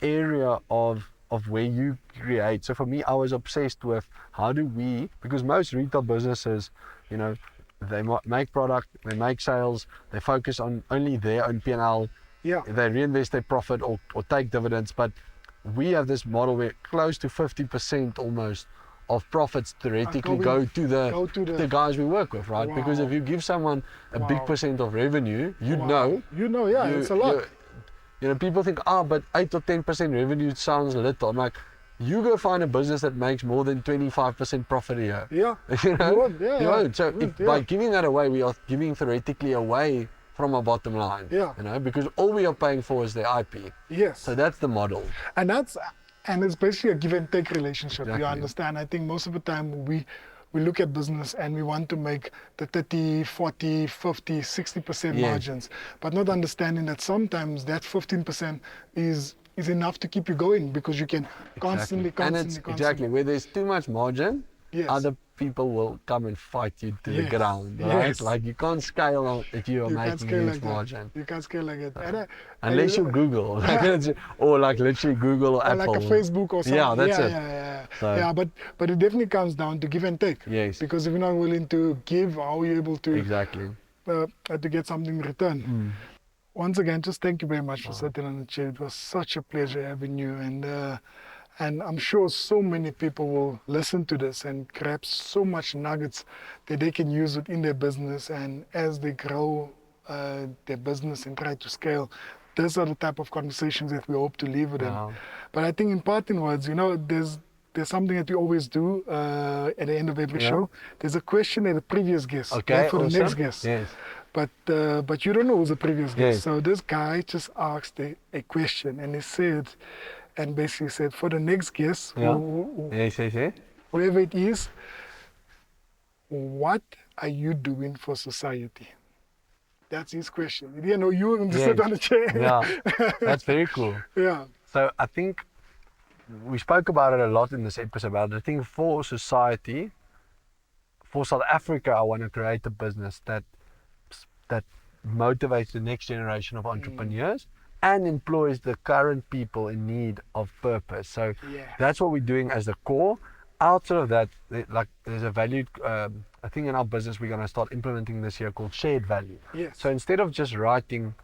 area of where you create. So for me, I was obsessed with how do we, because most retail businesses, you know, they make product, they make sales, they focus on only their own P&L, Yeah. they reinvest their profit or take dividends. But we have this model where close to 50% almost of profits theoretically go to the guys we work with, right? Because Wow. if you give someone a Wow. big percent of revenue, you'd Wow. know. You know, yeah, it's a lot. You know, people think, but 8 or 10% revenue sounds little. I'm like, you go find a business that makes more than 25% profit a year. Yeah. You know? You won't, yeah, You yeah. won't. So You won't, by yeah. giving that away, we are giving theoretically away from our bottom line. Yeah. You know, because all we are paying for is the IP. Yes. So that's the model. And it's basically a give and take relationship. You Exactly. understand? I think most of the time we look at business and we want to make the 30, 40, 50, 60% Yeah. margins, but not understanding that sometimes that 15% is enough to keep you going, because you can constantly. Exactly where there's too much margin, Yes. other people will come and fight you to the Yes. ground, right? Yes. Like you can't scale on if you are You can't making scale huge like that. margin. You can't scale like that. Unless you Google, or like literally Google or or Apple. like a Facebook or something. Yeah, that's it. Yeah. So- Yeah, but it definitely comes down to give and take. Yes. Because if you're not willing to give, how are you able to Exactly. to get something in return? Once again, just thank you very much for sitting on the chair. It was such a pleasure having you, and I'm sure so many people will listen to this and grab so much nuggets that they can use within their business, and as they grow their business and try to scale, those are the type of conversations that we hope to leave with them. Wow. But I think in parting words, you know, there's something that we always do at the end of every Yeah. show. There's a question at the previous guest, Okay, not for awesome. the next guest. Yes. But you don't know who's the previous guest. Yes. So this guy just asked a question, and he said, and basically said, for the next guest, Yeah. Yes. whoever it is, what are you doing for society? That's his question. He didn't know you were going to sit Yes. on the chair. Yeah, that's very cool. Yeah. So I think we spoke about it a lot in this episode, but I think for society, for South Africa, I want to create a business that motivates the next generation of entrepreneurs and employs the current people in need of purpose. So Yeah. that's what we're doing as the core. Outside of that, there's a value, I think in our business we're going to start implementing this year called shared value. Yes. So instead of just writing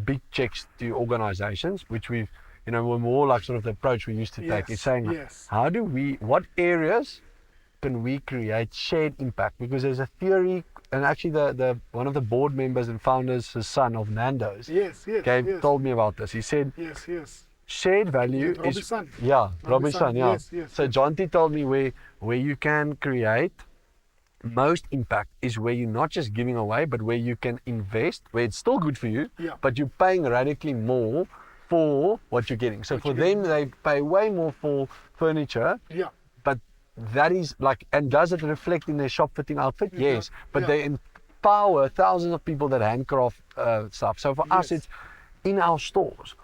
big checks to organizations, which we're more like sort of the approach we used to take, is saying, Yes. what areas can we create shared impact? Because there's a theory, and actually the one of the board members and founders, his son of Nando's, Yes. told me about this. He said, Yes. shared value Is it Robbie's is son? Robbie's Robbie's son, son, yeah. yes, So John T told me where you can create most impact is where you're not just giving away, but where you can invest, where it's still good for you, Yeah. but you're paying radically more for what you're getting. So What for you're them, they pay way more for furniture, Yeah. but that is like, and does it reflect in their shop fitting outfit? Yeah. Yes, but Yeah. they empower thousands of people that handcraft stuff. So for us, Yes. it's in our stores.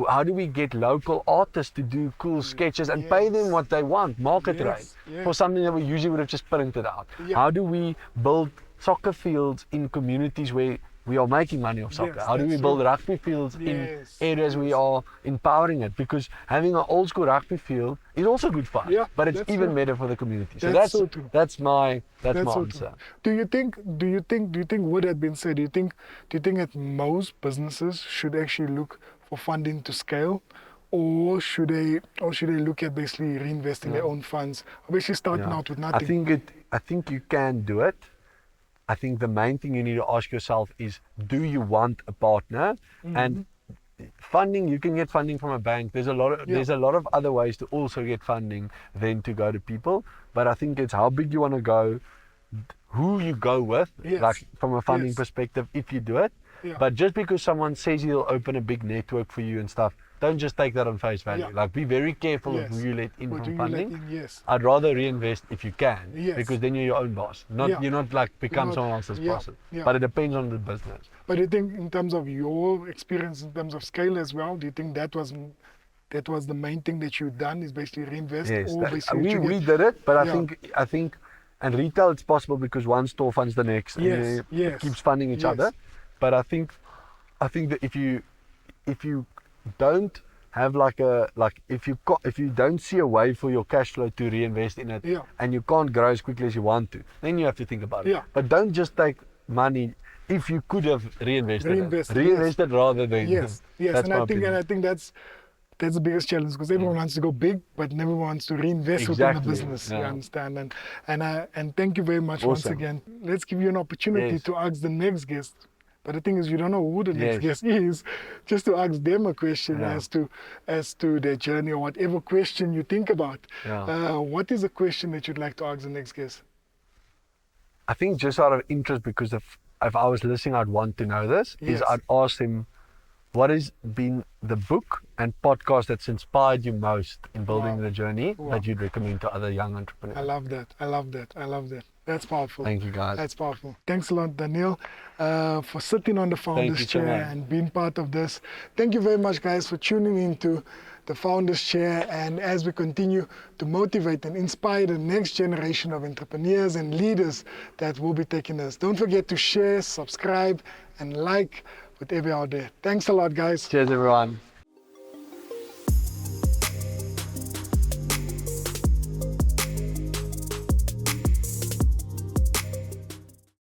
How do we get local artists to do cool sketches and pay them what they want, market rate, for something that we usually would have just printed out? Yeah. How do we build soccer fields in communities where we are making money off soccer? Yes, How do we that's build true. rugby fields in Yes, areas we yes. are empowering it? Because having an old school rugby field is also good fun, Yeah, but it's that's even true. better for the community. So That's so true. that's my That's so answer. true. Do you think with that being said, do you think that most businesses should actually look for funding to scale, or should they look at basically reinvesting their own funds, or basically starting Yeah. out with nothing? I think you can do it. I think the main thing you need to ask yourself is, do you want a partner? And funding, you can get funding from a bank. There's a lot of other ways to also get funding than to go to people. But I think it's how big you want to go, who you go with, Yes. like from a funding Yes. perspective, if you do it. Yeah. But just because someone says he'll open a big network for you and stuff, don't just take that on face value. Yeah. Like, be very careful Yes. of who you let in Or from do you funding. let in? Yes. I'd rather reinvest if you can, Yes. because then you're your own boss. Yeah. You're not like become not- someone else's yeah, boss. yeah. But it depends on the business. But do you think, in terms of your experience, in terms of scale as well, do you think that was the main thing that you've done, is basically reinvest? Yes, Or basically we did it, but Yeah. I think, and retail it's possible because one store funds the next, and Yes, it yes, keeps funding each yes. other. But I think that if you don't have if you don't see a way for your cash flow to reinvest in it, Yeah. and you can't grow as quickly as you want to, then you have to think about it. Yeah. But don't just take money. If you could have reinvested it rather than Yes, yes, That's and my I think opinion. that's the biggest challenge, because everyone wants to go big, but never wants to reinvest within the Exactly, business. You yeah. understand? And thank you very much once Awesome. again. Let's give you an opportunity Yes. to ask the next guest. But the thing is, you don't know who the next Yes. guest is. Just to ask them a question Yeah. as to their journey, or whatever question you think about. Yeah. What is a question that you'd like to ask the next guest? I think just out of interest, because if I was listening, I'd want to know this, Yes. is I'd ask him, what has been the book and podcast that's inspired you most in building Wow. the journey Wow. that you'd recommend to other young I entrepreneurs? love that. I love that. I love that. That's powerful. Thank you, guys. That's powerful. Thanks a lot, Daneel, for sitting on the Founders you so Chair much. and being part of this. Thank you very much, guys, for tuning into the Founders Chair. And as we continue to motivate and inspire the next generation of entrepreneurs and leaders that will be taking us, don't forget to share, subscribe, and like whatever out there. Thanks a lot, guys. Cheers, everyone.